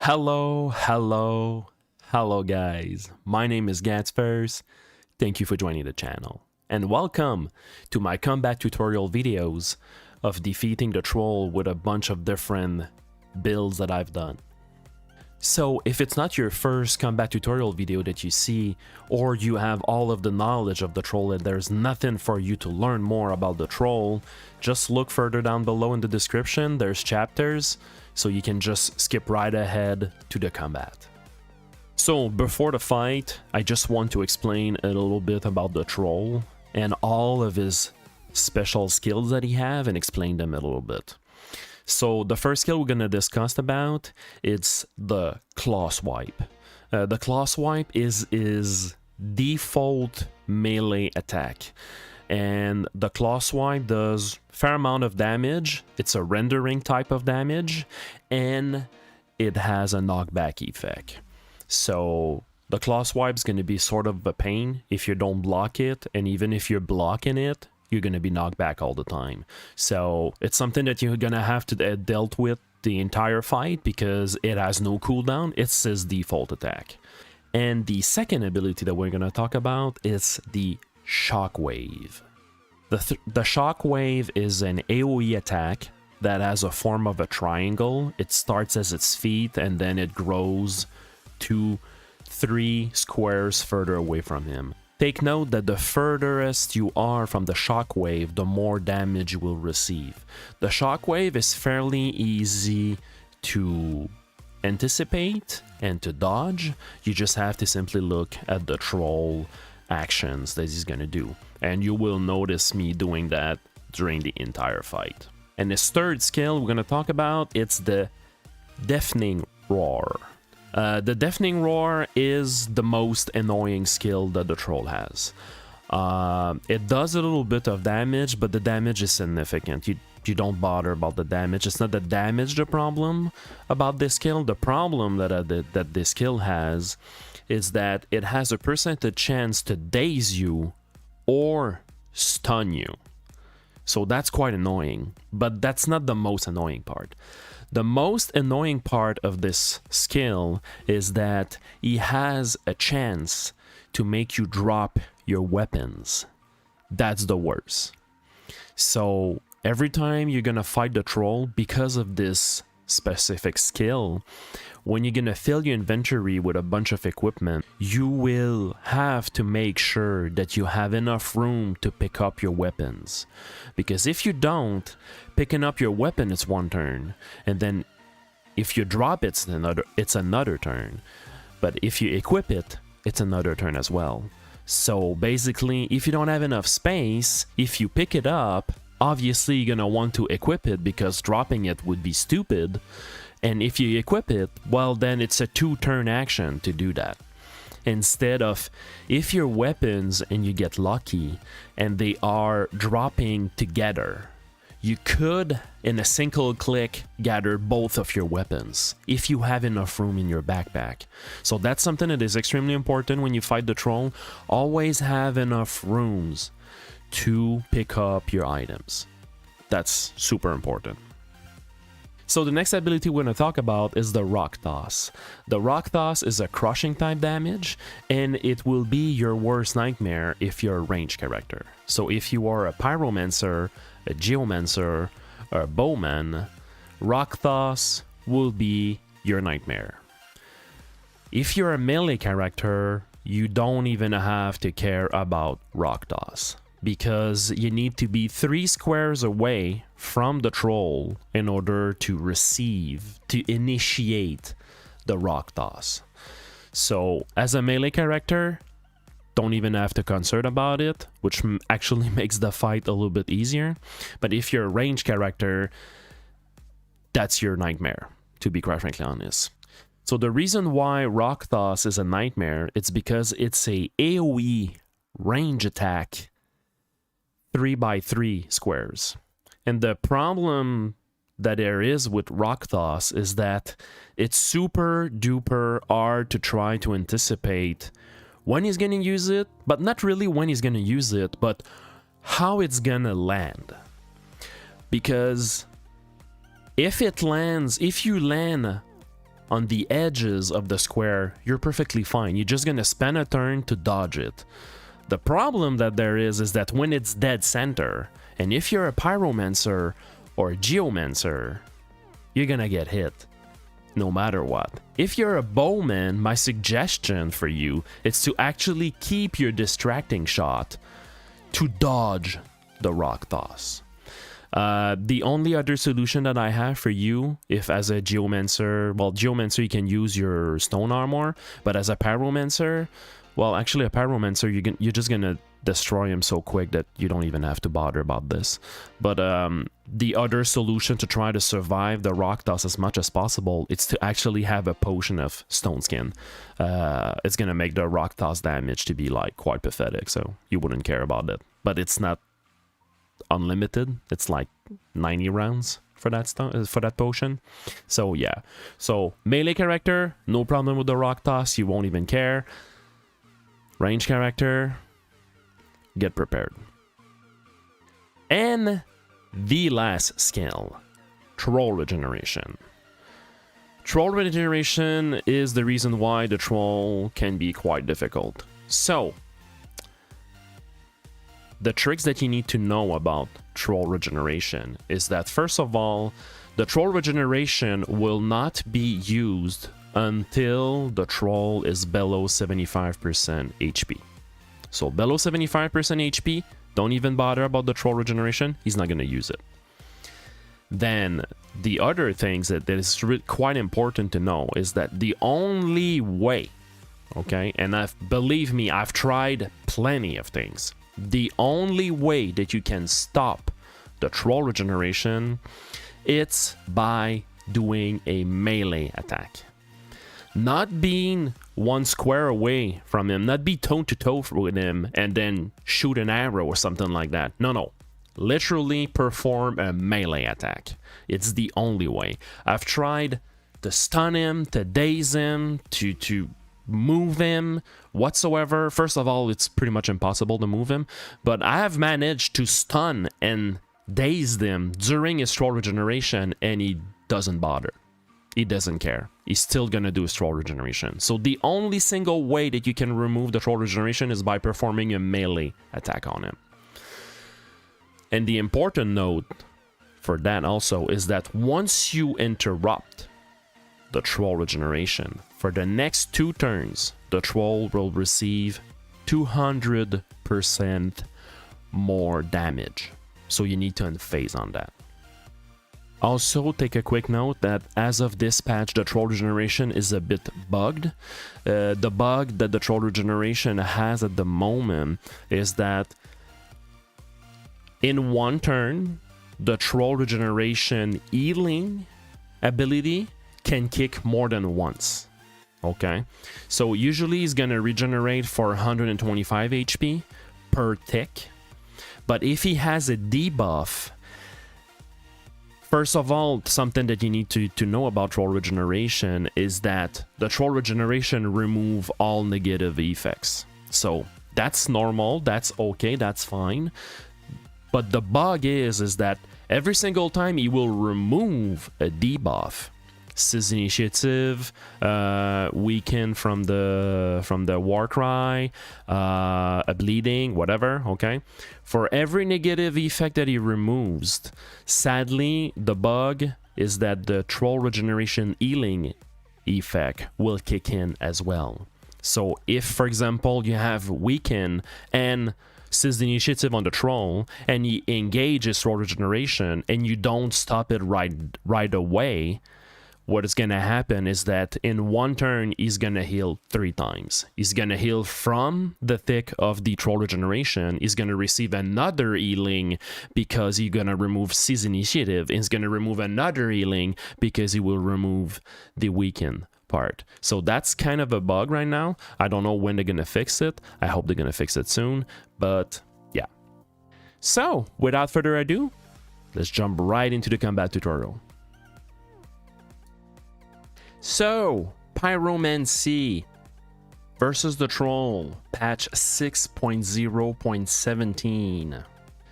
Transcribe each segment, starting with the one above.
Hello guys. My name is Gatsfers. Thank you for joining the channel. And welcome to my combat tutorial videos of defeating the troll with a bunch of different builds that I've done. So if it's not your first combat tutorial video that you see, or you have all of the knowledge of the troll and there's nothing for you to learn more about the troll, just look further down below in the description, there's chapters, so you can just skip right ahead to the combat. So before the fight, I just want to explain a little bit about the troll and all of his special skills that he have and explain them a little bit. So the first skill we're going to discuss about, it's the claw swipe. The claw swipe is default melee attack. And the claw swipe does a fair amount of damage. It's a rendering type of damage, and it has a knockback effect. So the claw swipe is going to be sort of a pain if you don't block it, and even if you're blocking it, you're going to be knocked back all the time. So it's something that you're going to have to dealt with the entire fight because it has no cooldown. It's his default attack. And the second ability that we're going to talk about is the Shockwave. The Shockwave is an AoE attack that has a form of a triangle. It starts as its feet and then it grows to 3 squares further away from him. Take note that the furthest you are from the Shockwave, the more damage you will receive. The Shockwave is fairly easy to anticipate and to dodge. You just have to simply look at the troll actions that he's gonna do, and you will notice me doing that during the entire fight. And this third skill we're gonna talk about, it's the Deafening Roar. The Deafening Roar is the most annoying skill that the troll has. It does a little bit of damage, but the damage is significant. You don't bother about the damage. It's not the damage the problem about this skill. The problem that this skill has is that it has a percentage chance to daze you or stun you. So that's quite annoying, but that's not the most annoying part. The most annoying part of this skill is that he has a chance to make you drop your weapons. That's the worst. So every time you're gonna fight the troll, because of this specific skill, when you're gonna fill your inventory with a bunch of equipment, you will have to make sure that you have enough room to pick up your weapons. Because if you don't, picking up your weapon is one turn, and then if you drop it, it's another turn. But if you equip it, it's another turn as well. So basically, if you don't have enough space, if you pick it up, obviously you're gonna want to equip it because dropping it would be stupid. And if you equip it, well, then it's a 2-turn action to do that. Instead of, if your weapons and you get lucky and they are dropping together, you could, in a single click, gather both of your weapons if you have enough room in your backpack. So that's something that is extremely important when you fight the troll. Always have enough rooms to pick up your items. That's super important. So the next ability we're going to talk about is the Rock Toss. The Rock Toss is a crushing type damage, and it will be your worst nightmare if you're a ranged character. So if you are a Pyromancer, a Geomancer, or a Bowman, Rock Toss will be your nightmare. If you're a melee character, you don't even have to care about Rock Toss, because you need to be 3 squares away from the troll in order to initiate the Rock Toss. So as a melee character, don't even have to concern about it, which actually makes the fight a little bit easier. But if you're a ranged character, that's your nightmare, to be quite frankly honest. So the reason why Rock Toss is a nightmare, it's because it's a AoE range attack 3x3 squares. And the problem that there is with Rock Toss is that it's super duper hard to try to anticipate when he's gonna use it, but not really when he's gonna use it, but how it's gonna land. Because if you land on the edges of the square, you're perfectly fine. You're just gonna spend a turn to dodge it. The problem that there is that when it's dead center, and if you're a Pyromancer or a Geomancer, you're gonna get hit no matter what. If you're a bowman, my suggestion for you is to actually keep your distracting shot to dodge the rock toss. The only other solution that I have for you, if as a Geomancer, well, Geomancer you can use your stone armor, but as a Pyromancer, well, actually a Pyromancer, you're just gonna destroy him so quick that you don't even have to bother about this. But the other solution to try to survive the rock toss as much as possible is to actually have a potion of stone skin. It's gonna make the rock toss damage to be like quite pathetic, so you wouldn't care about it. But it's not unlimited. It's like 90 rounds for that potion. So yeah, so melee character, no problem with the rock toss, you won't even care. Range character, get prepared. And the last skill, troll regeneration. Troll regeneration is the reason why the troll can be quite difficult. So the tricks that you need to know about troll regeneration is that, first of all, the troll regeneration will not be used until the troll is below 75% HP. So below 75% HP, don't even bother about the troll regeneration, he's not going to use it. Then the other things that is quite important to know is that the only way, okay, and believe me, I've tried plenty of things, the only way that you can stop the troll regeneration, it's by doing a melee attack. Not being one square away from him, not be toe-to-toe with him and then shoot an arrow or something like that. No. Literally perform a melee attack. It's the only way. I've tried to stun him, to daze him, to move him whatsoever. First of all, it's pretty much impossible to move him, but I have managed to stun and daze him during his troll regeneration, and he doesn't bother. He doesn't care. He's still gonna do his troll regeneration. So the only single way that you can remove the troll regeneration is by performing a melee attack on him. And the important note for that also is that once you interrupt the troll regeneration, for the next 2 turns, the troll will receive 200% more damage. So you need to unphase on that. Also, take a quick note that as of this patch, the troll regeneration is a bit bugged. The bug that the troll regeneration has at the moment is that in one turn, the troll regeneration healing ability can kick more than once. Okay, so usually he's gonna regenerate for 125 HP per tick, but if he has a debuff, first of all, something that you need to know about troll regeneration is that the troll regeneration remove all negative effects. So that's normal, that's okay, that's fine. But the bug is that every single time he will remove a debuff, Seize Initiative, weaken from the war cry, a bleeding, whatever, okay? For every negative effect that he removes, sadly, the bug is that the troll regeneration healing effect will kick in as well. So if, for example, you have weaken and Seize the Initiative on the troll, and you engage his troll regeneration, and you don't stop it right away, what is going to happen is that in one turn, he's going to heal 3 times. He's going to heal from the thick of the troll regeneration. He's going to receive another healing because he's going to remove Seize Initiative. And he's going to remove another healing because he will remove the weaken part. So that's kind of a bug right now. I don't know when they're going to fix it. I hope they're going to fix it soon. But yeah. So without further ado, let's jump right into the combat tutorial. So, Pyromancy versus the Troll, patch 6.0.17.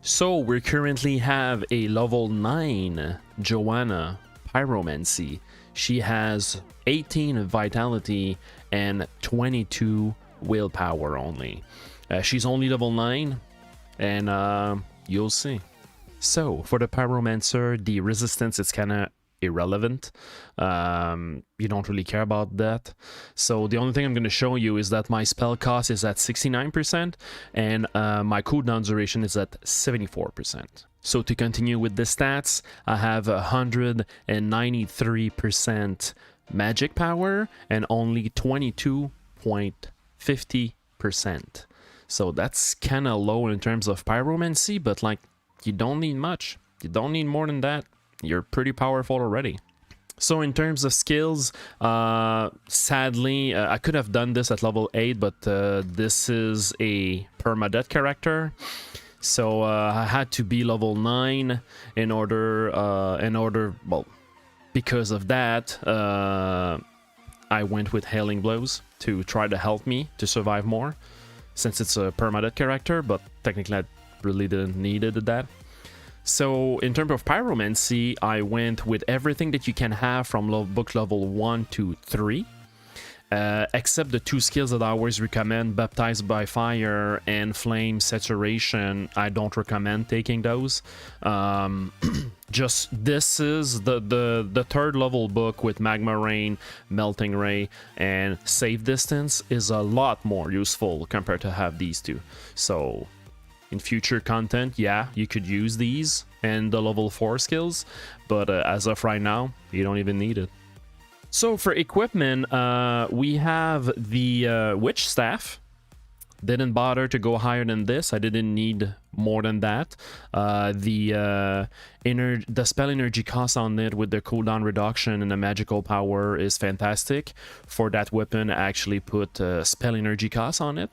So, we currently have a level 9 Joanna Pyromancy. she has 18 vitality and 22 willpower only. She's only level 9, and you'll see. So for the Pyromancer, the resistance is kind of irrelevant. You don't really care about that. So the only thing I'm going to show you is that my spell cost is at 69% and my cooldown duration is at 74%. So to continue with the stats, I have 193% magic power and only 22.50%. So that's kind of low in terms of pyromancy, but like, you don't need much. You don't need more than that. You're pretty powerful already. So in terms of skills, sadly, I could have done this at level 8, but this is a permadeath character. So I had to be level 9 in order, well, because of that, I went with Hailing Blows to try to help me to survive more, since it's a permadeath character, but technically I really didn't need that. So in terms of pyromancy, I went with everything that you can have from book level 1 to 3, except the 2 skills that I always recommend, Baptized by Fire and Flame Saturation. I don't recommend taking those. Just this is the 3rd level book with Magma Rain, Melting Ray, and Safe Distance is a lot more useful compared to have these 2. So in future content, yeah, you could use these and the level 4 skills, but as of right now, you don't even need it. So for equipment, we have the Witch Staff. Didn't bother to go higher than this. I didn't need more than that. The spell energy cost on it with the cooldown reduction and the magical power is fantastic. For that weapon, I actually put spell energy cost on it.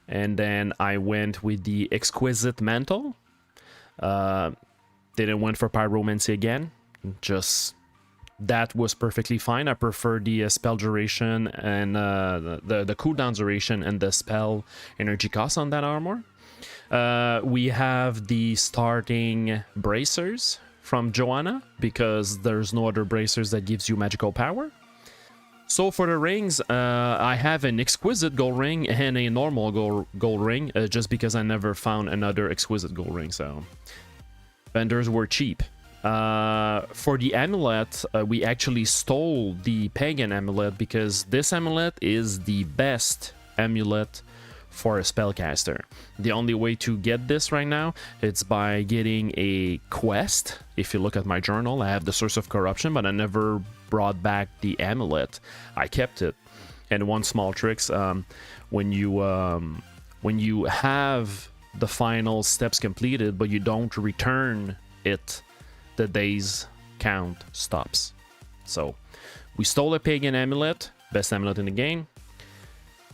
And then I went with the Exquisite Mantle. Didn't went for Pyromancy again. Just that was perfectly fine. I prefer the spell duration and the cooldown duration and the spell energy cost on that armor. We have the starting bracers from Joanna because there's no other bracers that gives you magical power. So for the rings, I have an exquisite gold ring and a normal gold ring, just because I never found another exquisite gold ring, so vendors were cheap. For the amulet, we actually stole the pagan amulet because this amulet is the best amulet for a spellcaster. The only way to get this right now, it's by getting a quest. If you look at my journal, I have the Source of Corruption, but I never brought back the amulet. I kept it. And one small trick, when you have the final steps completed, but you don't return it, the days count stops. So we stole a pagan amulet, best amulet in the game,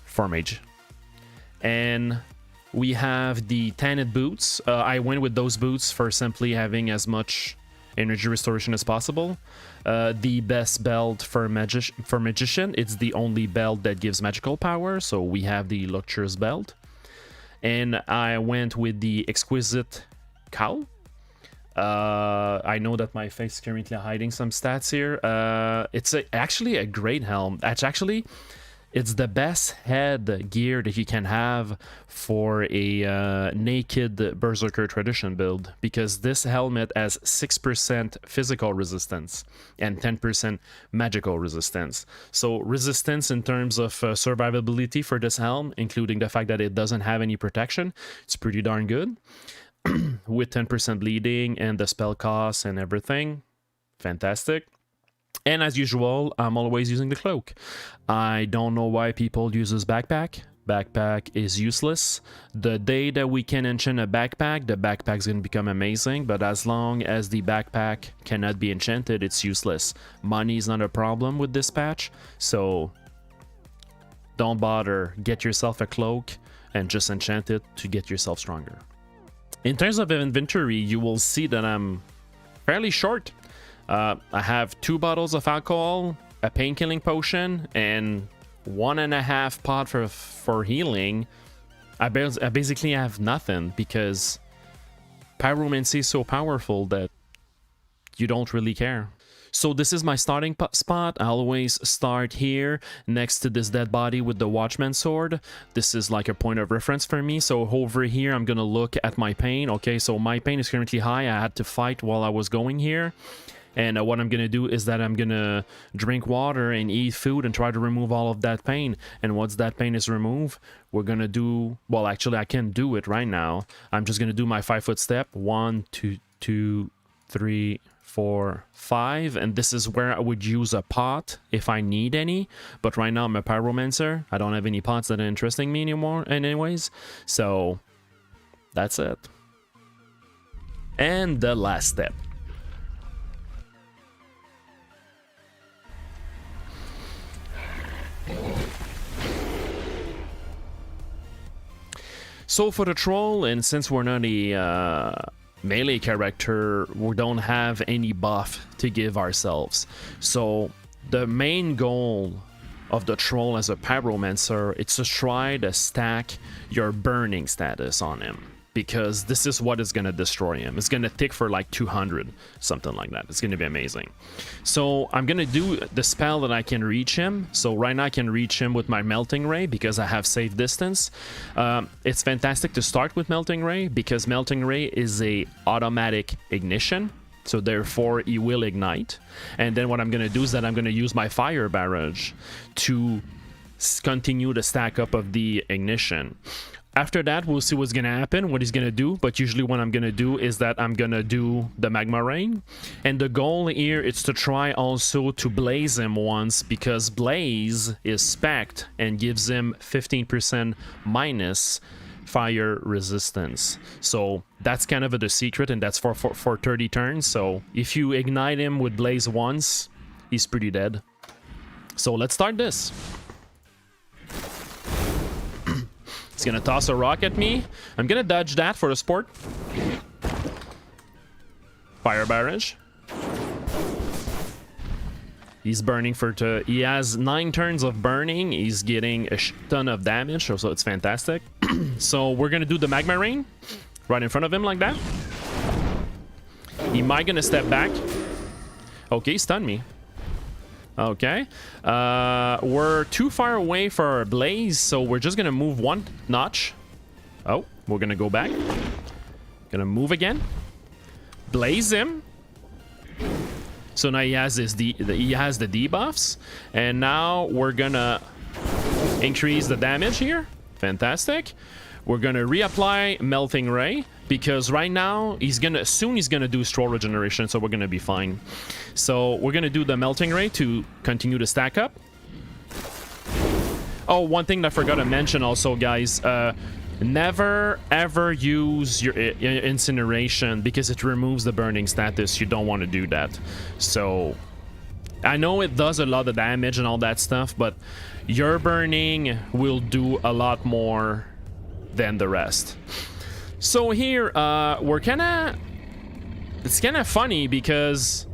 for mage. And we have the Tanned boots. I went with those boots for simply having as much energy restoration as possible. The best belt for magician. It's the only belt that gives magical power, so we have the Luxurious belt. And I went with the Exquisite cowl. I know that my face is currently hiding some stats here. It's actually a great helm. It's the best head gear that you can have for a naked Berserker Tradition build, because this helmet has 6% physical resistance and 10% magical resistance. So resistance in terms of survivability for this helm, including the fact that it doesn't have any protection, it's pretty darn good. With 10% bleeding and the spell cost and everything, fantastic. And as usual, I'm always using the cloak. I don't know why people use this backpack. Backpack is useless. The day that we can enchant a backpack, the backpack's gonna become amazing, but as long as the backpack cannot be enchanted, it's useless. Money is not a problem with this patch, so don't bother. Get yourself a cloak and just enchant it to get yourself stronger. In terms of inventory, you will see that I'm fairly short. I have 2 bottles of alcohol, a pain-killing potion, and 1.5 pot for healing. I basically have nothing because Pyromancy is so powerful that you don't really care. So this is my starting spot. I always start here next to this dead body with the Watchman sword. This is like a point of reference for me. So over here, I'm gonna look at my pain. Okay, so my pain is currently high. I had to fight while I was going here. And what I'm going to do is that I'm going to drink water and eat food and try to remove all of that pain. And once that pain is removed, we're going to do... Well, actually, I can't do it right now. I'm just going to do my 5-foot step. 1, 2, 3, 4, 5. And this is where I would use a pot if I need any. But right now, I'm a pyromancer. I don't have any pots that are interesting me anymore anyways. So, that's it. And the last step. So for the troll, and since we're not a melee character, we don't have any buff to give ourselves. So the main goal of the troll as a pyromancer, it's to try to stack your burning status on him. Because this is what is going to destroy him. It's going to tick for like 200, something like that. It's going to be amazing. So I'm going to do the spell that I can reach him. So right now I can reach him with my Melting Ray because I have safe distance. It's fantastic to start with Melting Ray because Melting Ray is a automatic ignition. So therefore he will ignite. And then what I'm going to do is that I'm going to use my Fire Barrage to continue the stack up of the ignition. After that, we'll see what's going to happen, what he's going to do. But usually what I'm going to do is that I'm going to do the Magma Rain. And the goal here is to try also to blaze him once, because blaze is spec'd and gives him 15% minus fire resistance. So that's kind of the secret, and that's for 30 turns. So if you ignite him with blaze once, he's pretty dead. So let's start this. He's gonna toss a rock at me. I'm gonna dodge that for the sport. Fire Barrage. He's burning for... He has 9 turns of burning. He's getting a ton of damage, so it's fantastic. So we're gonna do the Magma Rain right in front of him like that. He might gonna step back. Okay, stun me. Okay, we're too far away for our blaze, so we're just gonna move 1 notch. Oh, we're gonna go back. Gonna move again. Blaze him. So now he has his the debuffs, and now we're gonna increase the damage here. Fantastic. We're gonna reapply Melting Ray because right now he's gonna do Stroll Regeneration, so we're gonna be fine. So we're gonna do the Melting Ray to continue to stack up. Oh, one thing that I forgot to mention also, guys, never ever use your incineration because it removes the burning status. You don't want to do that. So I know it does a lot of damage and all that stuff, but your burning will do a lot more than the rest. So here it's kind of funny because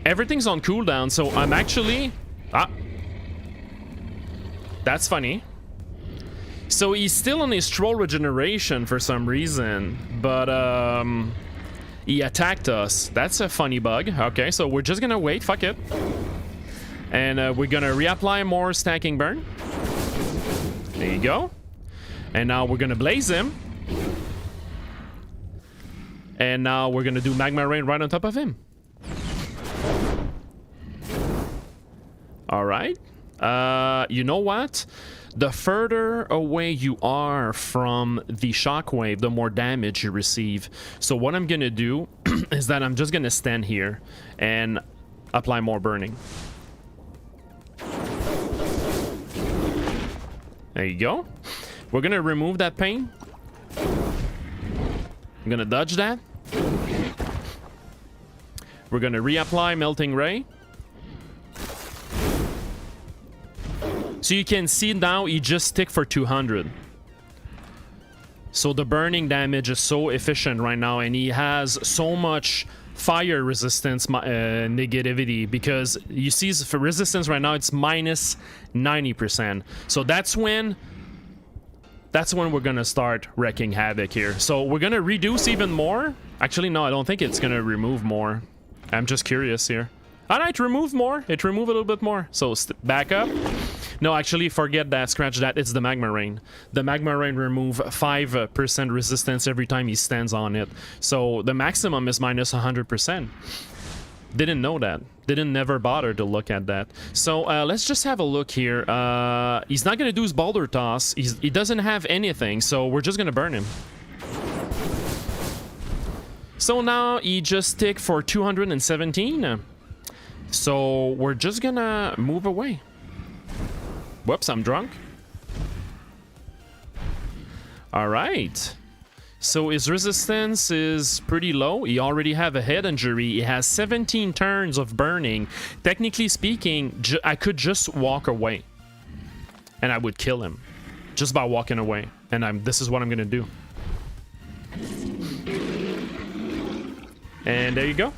everything's on cooldown, so I'm actually that's funny. So he's still on his Troll Regeneration for some reason, but he attacked us. That's a funny bug. Okay, so we're just gonna wait, fuck it, and we're gonna reapply more Stacking Burn. There you go. And now we're gonna blaze him. And now we're gonna do Magma Rain right on top of him. Alright. You know what? The further away you are from the shockwave, the more damage you receive. So what I'm gonna do is that I'm just gonna stand here and apply more burning. There you go. We're gonna remove that pain. I'm gonna dodge that. We're gonna reapply Melting Ray. So you can see now he just stick for 200. So the burning damage is so efficient right now, and he has so much fire resistance negativity, because you see for resistance right now it's minus 90%. So that's when we're gonna start wreaking havoc here. So we're gonna reduce even more. Actually, no, I don't think it's gonna remove more. I'm just curious here. Oh, no, it removed more. It removed a little bit more. So back up. No, actually, forget that. Scratch that. It's the Magma Rain. The Magma Rain remove 5% resistance every time he stands on it. So the maximum is minus 100%. Didn't know that. Didn't never bother to look at that. So let's just have a look here. He's not going to do his boulder toss. He doesn't have anything. So we're just going to burn him. So now he just tick for 217. So we're just gonna move away. Whoops, I'm drunk. All right. So his resistance is pretty low. He already have a head injury. He has 17 turns of burning. Technically speaking, I could just walk away. And I would kill him. Just by walking away. And this is what I'm gonna do. And there you go.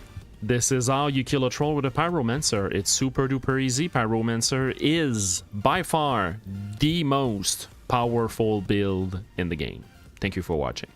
This is how you kill a troll with a Pyromancer. It's super duper easy. Pyromancer is by far the most powerful build in the game. Thank you for watching.